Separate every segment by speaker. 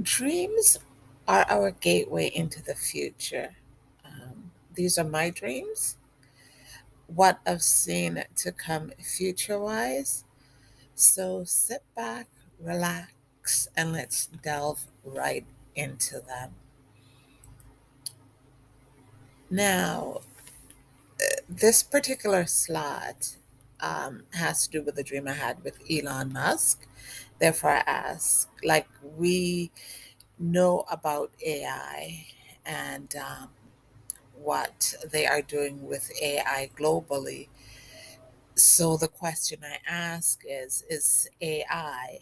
Speaker 1: Dreams are our gateway into the future. These are my dreams, what I've seen to come future wise. So sit back, relax, and let's delve right into them. Now, this particular slot has to do with the dream I had with Elon Musk. Therefore, I ask, like, we know about AI and what they are doing with AI globally. So the question I ask is AI,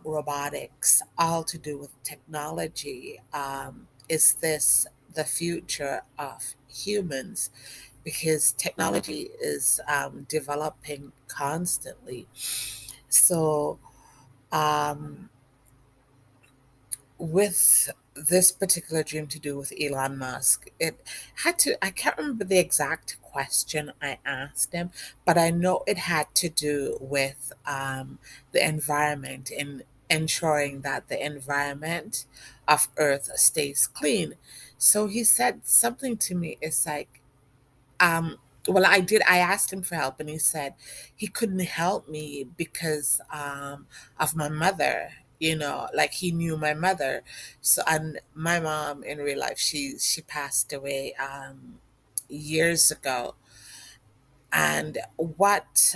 Speaker 1: robotics, all to do with technology? Is this the future of humans? Because technology is developing constantly. So, um, with this particular dream to do with Elon Musk, it had to, I can't remember the exact question I asked him, but I know it had to do with the environment and ensuring that the environment of Earth stays clean. So he said something to me, it's like, um, well, I asked him for help, and he said he couldn't help me because of my mother. You know, like he knew my mother. So, and my mom in real life, she passed away years ago. And what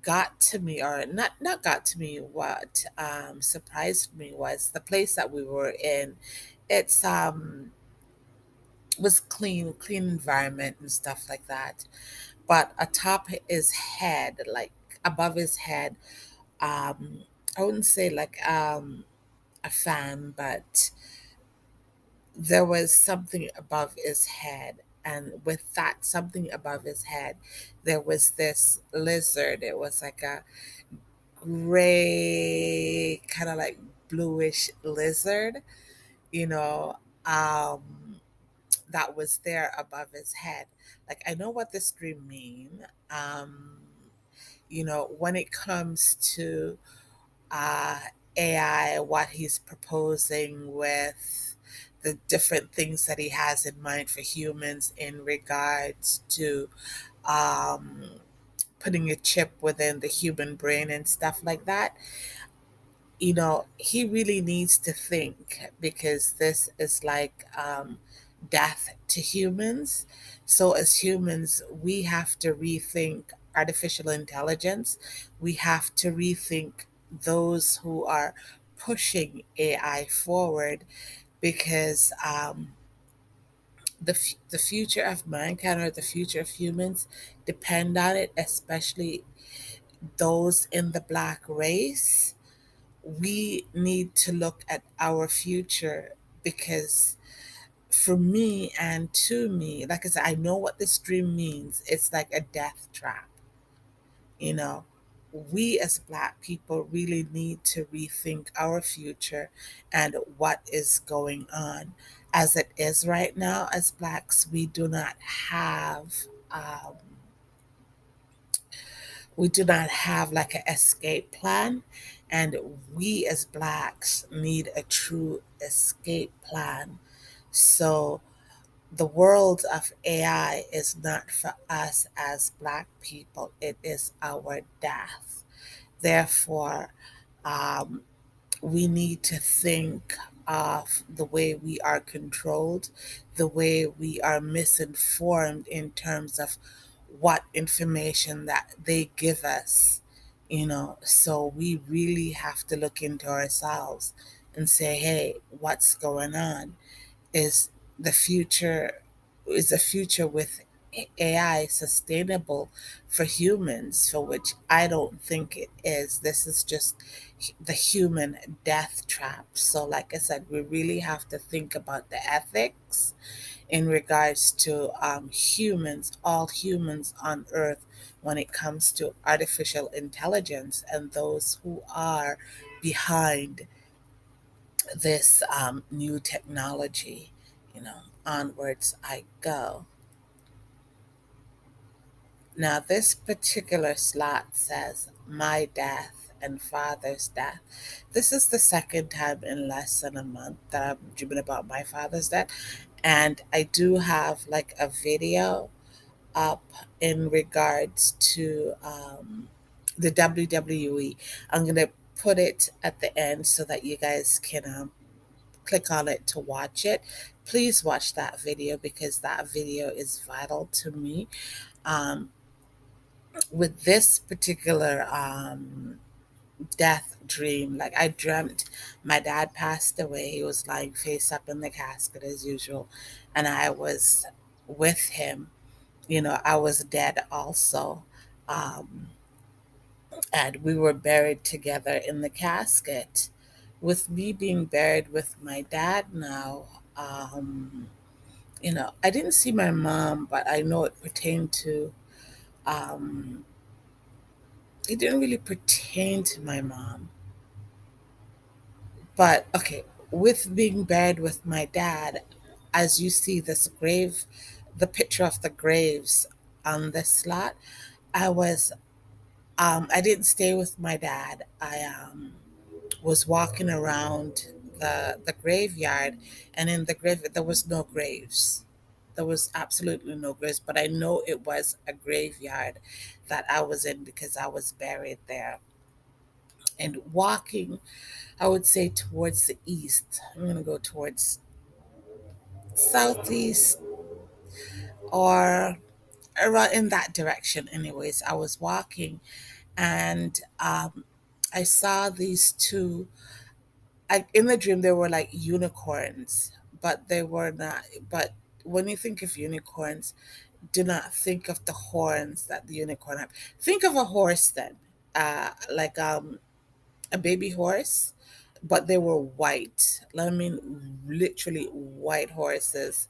Speaker 1: got to me, or not got to me, what surprised me was the place that we were in. It's was clean environment and stuff like that, but atop his head, like above his head, I wouldn't say like a fan, but there was something above his head. And with that something above his head, there was this lizard. It was like a gray, kind of like bluish lizard, you know, that was there above his head. Like, I know what this dream mean. When it comes to uh, AI, what he's proposing with the different things that he has in mind for humans in regards to um, putting a chip within the human brain and stuff like that. He really needs to think, because this is like death to humans. So, as humans, we have to rethink artificial intelligence. We have to rethink those who are pushing AI forward, because the future of mankind, or the future of humans, depend on it, especially those in the black race. We need to look at our future, because for me and to me, like I said, I know what this dream means. It's like a death trap. You know, we as Black people really need to rethink our future and what is going on. As it is right now, as Blacks, um, we do not have like an escape plan, and we as Blacks need a true escape plan. So the world of AI is not for us as Black people, it is our death. Therefore, um, we need to think of the way we are controlled, the way we are misinformed in terms of what information that they give us. So we really have to look into ourselves and say, hey, what's going on? Is the future is the future with AI sustainable for humans? For which I don't think it is. This is just the human death trap. So, like I said, we really have to think about the ethics in regards to humans, all humans on Earth, when it comes to artificial intelligence and those who are behind this new technology. Onwards I go. Now, this particular slot says, My death and father's death. This is the second time in less than a month that I'm dreaming about my father's death. And I do have like a video up in regards to the WWE. I'm going to put it at the end so that you guys can click on it to watch it. Please watch that video because that video is vital to me. Um, with this particular death dream, like I dreamt my dad passed away. He was lying face up in the casket as usual, and I was with him. You know, I was dead also. Um, and we were buried together in the casket. With me being buried with my dad now, I didn't see my mom, but I know it pertained to, um, it didn't really pertain to my mom. But okay, with being buried with my dad, as you see this grave, the picture of the graves on this slot, I was, I didn't stay with my dad. I was walking around the graveyard, and in the grave there was no graves. There was absolutely no graves, but I know it was a graveyard that I was in because I was buried there. And walking, I would say towards the east. I'm gonna go towards southeast or around in that direction. Anyways, I was walking, and I saw these two. In the dream they were like unicorns, but they were not. But when you think of unicorns, do not think of the horns that the unicorn have. Think of a horse then, like a baby horse, but they were white. I mean, literally white horses,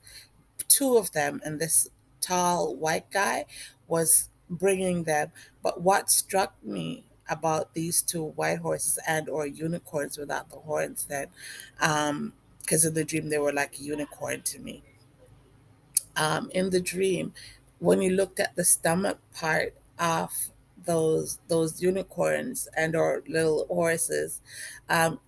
Speaker 1: two of them, and this tall white guy was bringing them. But what struck me about these two white horses and or unicorns without the horns then, because in the dream they were like a unicorn to me, in the dream, when you looked at the stomach part of those unicorns and or little horses,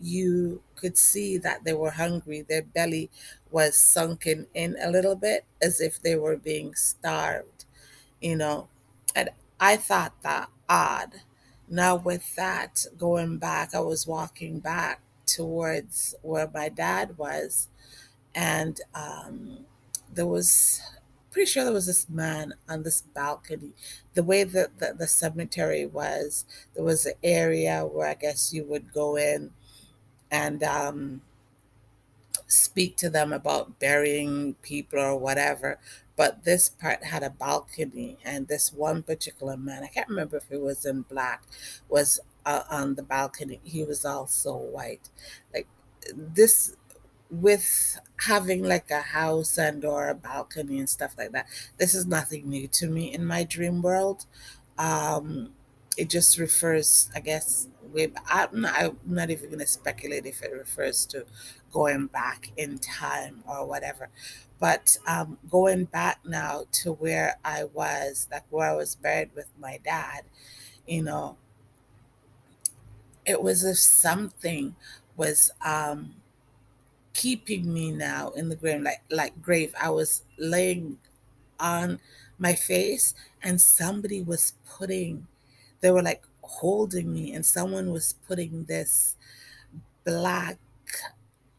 Speaker 1: you could see that they were hungry. Their belly was sunken in a little bit as if they were being starved, you know. And I thought that odd. Now with that, going back, I was walking back towards where my dad was, and there was pretty sure there was this man on this balcony. The way that the cemetery was, there was an area where I guess you would go in and speak to them about burying people or whatever. But this part had a balcony, and this one particular man, I can't remember if he was in black, was on the balcony. He was also white. Like this, with having like a house and or a balcony and stuff like that, this is nothing new to me in my dream world. um it just refers, I guess, I'm not even going to speculate if it refers to going back in time or whatever. But going back now to where I was, like where I was buried with my dad, you know, it was as if something was keeping me now in the grave, like grave. I was laying on my face, and somebody was putting, they were like holding me, and someone was putting this black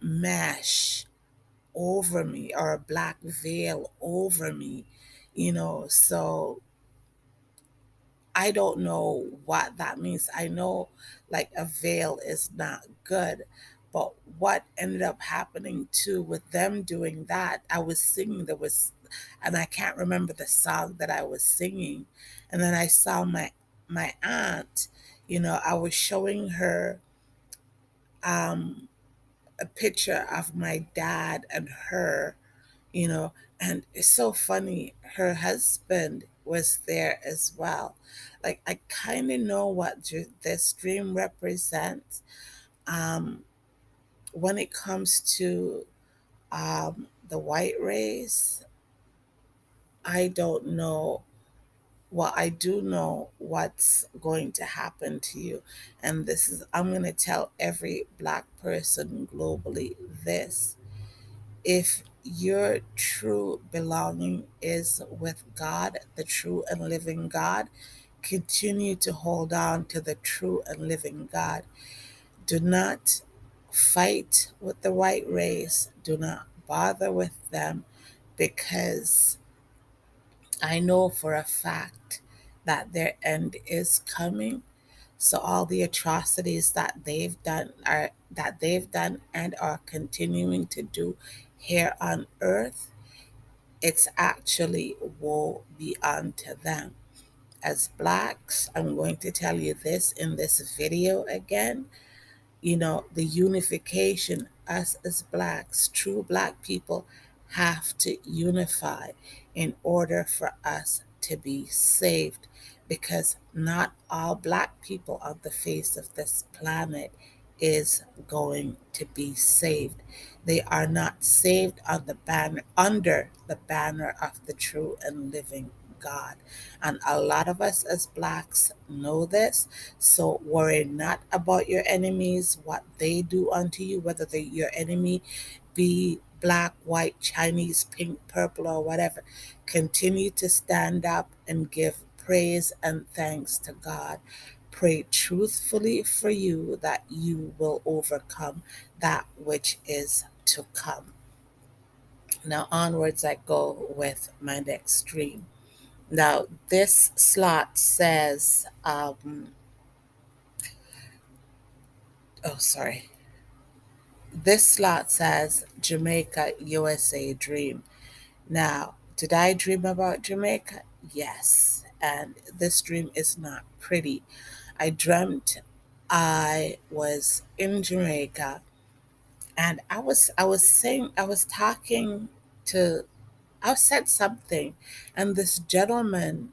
Speaker 1: mesh over me, or a black veil over me, so I don't know what that means. I know like a veil is not good, but what ended up happening too with them doing that, I was singing, and I can't remember the song that I was singing. And then I saw my aunt, I was showing her um, a picture of my dad and her, you know, and it's so funny. Her husband was there as well. Like, I kind of know what this dream represents. Um, when it comes to the white race, I don't know Well, I do know what's going to happen to you. And this is, I'm going to tell every black person globally this. If your true belonging is with God, the true and living God, continue to hold on to the true and living God. Do not fight with the white race. Do not bother with them, because I know for a fact that their end is coming. So all the atrocities that they've done and are continuing to do here on earth, it's actually woe be unto them. As blacks, I'm going to tell you this in this video again. The unification, us as blacks, true black people, have to unify in order for us to be saved, because not all black people on the face of this planet is going to be saved. They are not saved on the banner under the banner of the true and living God. And a lot of us as blacks know this. So worry not about your enemies, what they do unto you, whether your enemy be black, white, Chinese, pink, purple, or whatever. Continue to stand up and give praise and thanks to God. Pray truthfully for you that you will overcome that which is to come. Now, onwards I go with my next dream. Now, this slot says, oh, sorry. This slot says Jamaica, USA dream. Now, did I dream about Jamaica? Yes. And this dream is not pretty. I dreamt I was in Jamaica, and I was saying, I was talking to, I said something, and this gentleman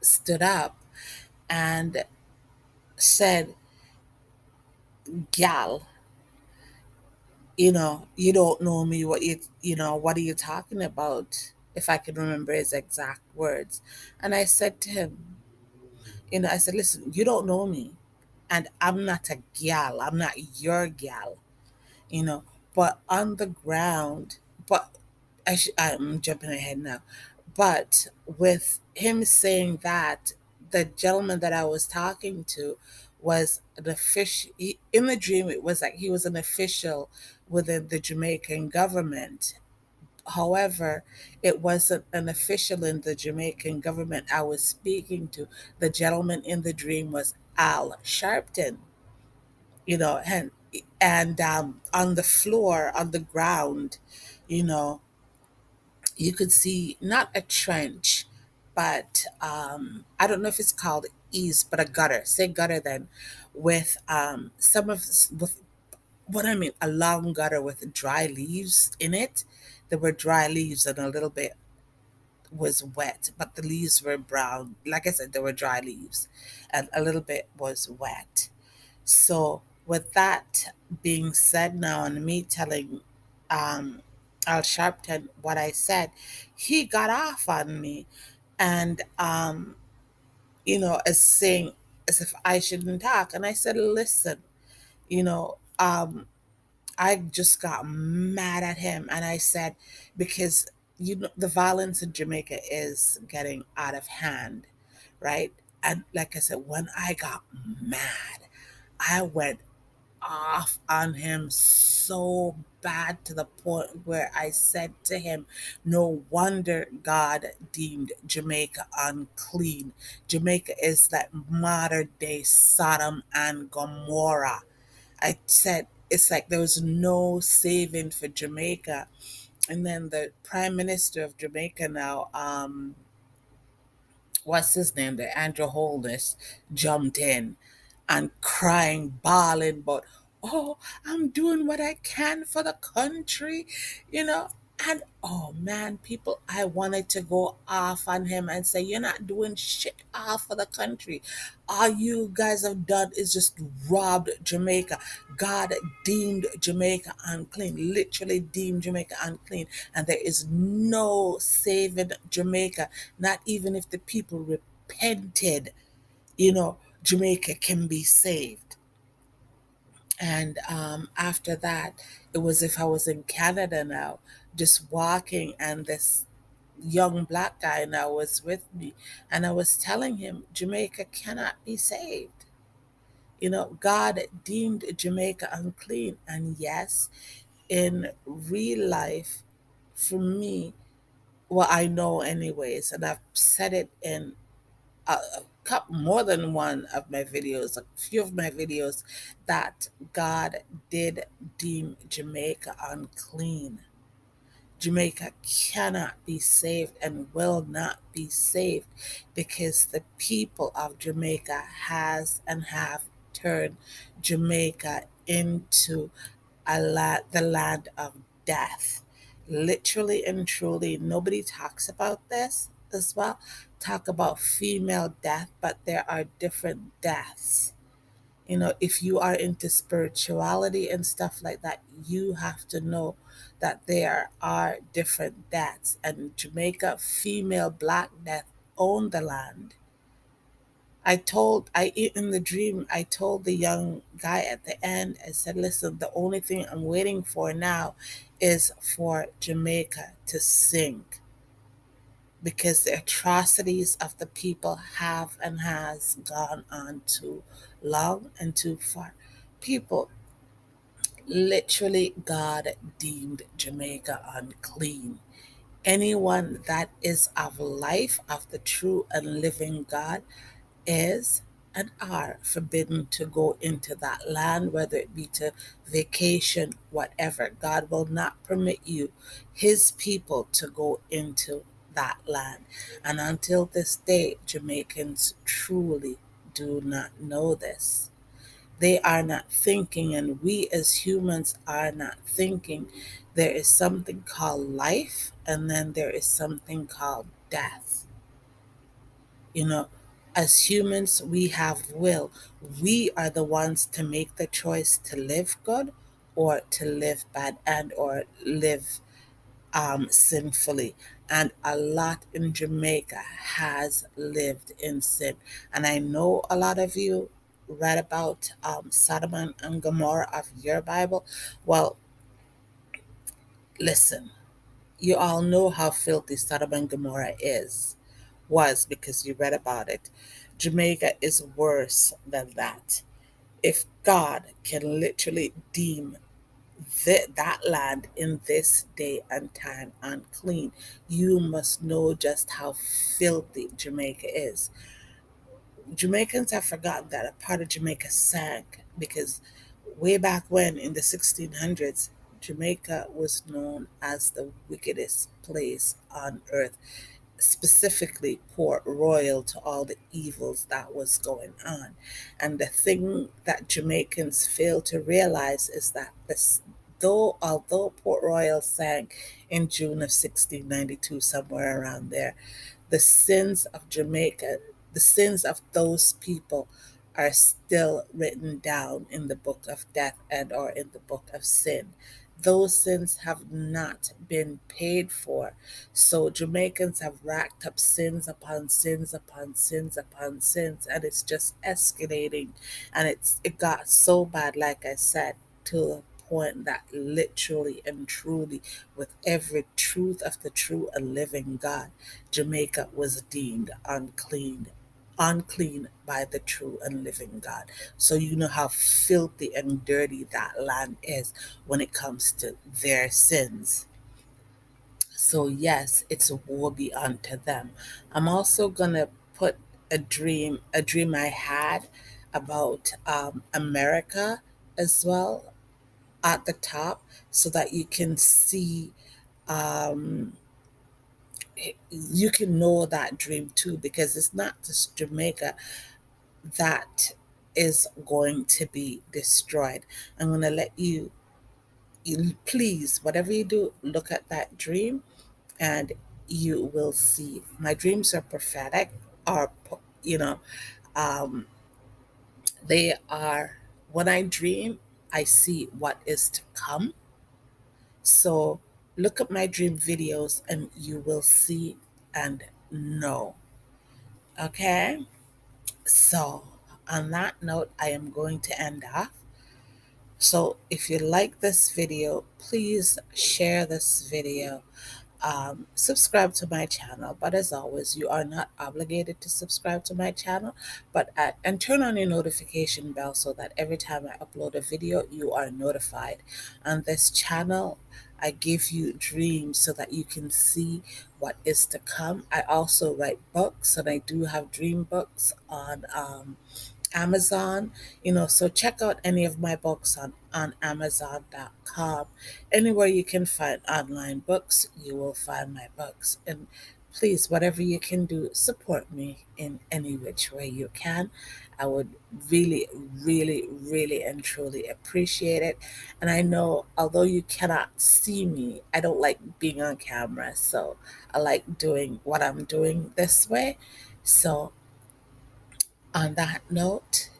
Speaker 1: stood up and said, "Gal, you don't know me. What are you talking about?" If I can remember his exact words. And I said to him, I said, "Listen, you don't know me, and I'm not a gal. I'm not your gal, you know, but on the ground, but I'm jumping ahead now. But with him saying that, the gentleman that I was talking to was an official. In the dream, it was like he was an official within the Jamaican government. However, it wasn't an official in the Jamaican government I was speaking to. The gentleman in the dream was Al Sharpton, and on the floor, on the ground, you know, you could see not a trench, but I don't know if it's called eaves, but a gutter. Say gutter then, with with what I mean, a long gutter with dry leaves in it. There were dry leaves and a little bit was wet, but the leaves were brown. Like I said, there were dry leaves, and a little bit was wet. So, with that being said, now, and me telling Al Sharpton what I said, he got off on me, and as saying, as if I shouldn't talk. And I said, "Listen, you know, I just got mad at him, and I said, because the violence in Jamaica is getting out of hand, right?" And like I said, when I got mad, I went off on him so bad, to the point where I said to him, "No wonder God deemed Jamaica unclean. Jamaica is like modern day Sodom and Gomorrah." I said, it's like there was no saving for Jamaica. And then the Prime Minister of Jamaica now, what's his name, the Andrew Holness, jumped in and crying, bawling, but, "Oh, I'm doing what I can for the country," you know. And oh man, people, I wanted to go off on him and say, you're not doing shit off for the country. All you guys have done is just robbed Jamaica. God deemed Jamaica unclean, literally deemed Jamaica unclean. And there is no saving Jamaica, not even if the people repented, Jamaica can be saved. And after that, it was if I was in Canada now, just walking, and this young black guy now was with me, and I was telling him Jamaica cannot be saved. God deemed Jamaica unclean. And yes, in real life, for me, well, I know anyways, and I've said it in a couple, more than one of my videos, a few of my videos, that God did deem Jamaica unclean. Jamaica cannot be saved and will not be saved because the people of Jamaica has and have turned Jamaica into the land of death. Literally and truly, nobody talks about this as well. Talk about female death, but there are different deaths. If you are into spirituality and stuff like that, you have to know that there are different deaths. And Jamaica, female black death own the land. In the dream, I told the young guy at the end, I said, listen, the only thing I'm waiting for now is for Jamaica to sink, because the atrocities of the people have and has gone on too long and too far. People, literally, God deemed Jamaica unclean. Anyone that is of life, of the true and living God, is and are forbidden to go into that land, whether it be to vacation, whatever. God will not permit you, his people, to go into that land. And until this day, Jamaicans truly do not know this. They are not thinking, and we as humans are not thinking. There is something called life, and then there is something called death. You know, as humans, we have will. We are the ones to make the choice to live good or to live bad, and or live sinfully. And a lot in Jamaica has lived in sin. And I know a lot of you read about Sodom and Gomorrah of your Bible. Well, listen, you all know how filthy Sodom and Gomorrah was, because you read about it. Jamaica is worse than that. If God can literally deem that land in this day and time unclean, you must know just how filthy Jamaica is. Jamaicans have forgotten that a part of Jamaica sank because way back when in the 1600s, Jamaica was known as the wickedest place on earth, specifically Port Royal, to all the evils that was going on. And the thing that Jamaicans fail to realize is that although Port Royal sank in June of 1692, somewhere around there, the sins of Jamaica, the sins of those people, are still written down in the book of death and or in the book of sin. Those sins have not been paid for. So Jamaicans have racked up sins upon sins upon sins upon sins, and it's just escalating. And it got so bad, like I said, to the point that literally and truly, with every truth of the true and living God, Jamaica was deemed unclean by the true and living God. So you know how filthy and dirty that land is when it comes to their sins. So yes, it's a woe be unto them. I'm also gonna put a dream I had about America as well at the top, so that you can see, um, you can know that dream too, because it's not just Jamaica that is going to be destroyed. I'm going to let you Please, whatever you do, look at that dream and you will see. My dreams are prophetic, are, you know, um, they are, when I dream, I see what is to come. So look at my dream videos and you will see and know. Okay? So, on that note, I am going to end off. So, if you like this video, please share this video. Subscribe to my channel. But as always, you are not obligated to subscribe to my channel, but and turn on your notification bell so that every time I upload a video, you are notified. On this channel, I give you dreams so that you can see what is to come. I also write books, and I do have dream books on Amazon, so check out any of my books on Amazon.com. Anywhere you can find online books, you will find my books. And please, whatever you can do, support me in any which way you can. I would really, really, really and truly appreciate it. And I know, although you cannot see me, I don't like being on camera. So I like doing what I'm doing this way. So on that note,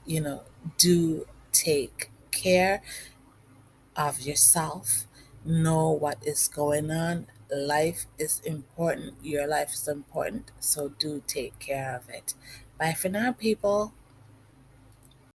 Speaker 1: do take care of yourself. Know what is going on. Life is important. Your life is important. So do take care of it. Bye for now, people.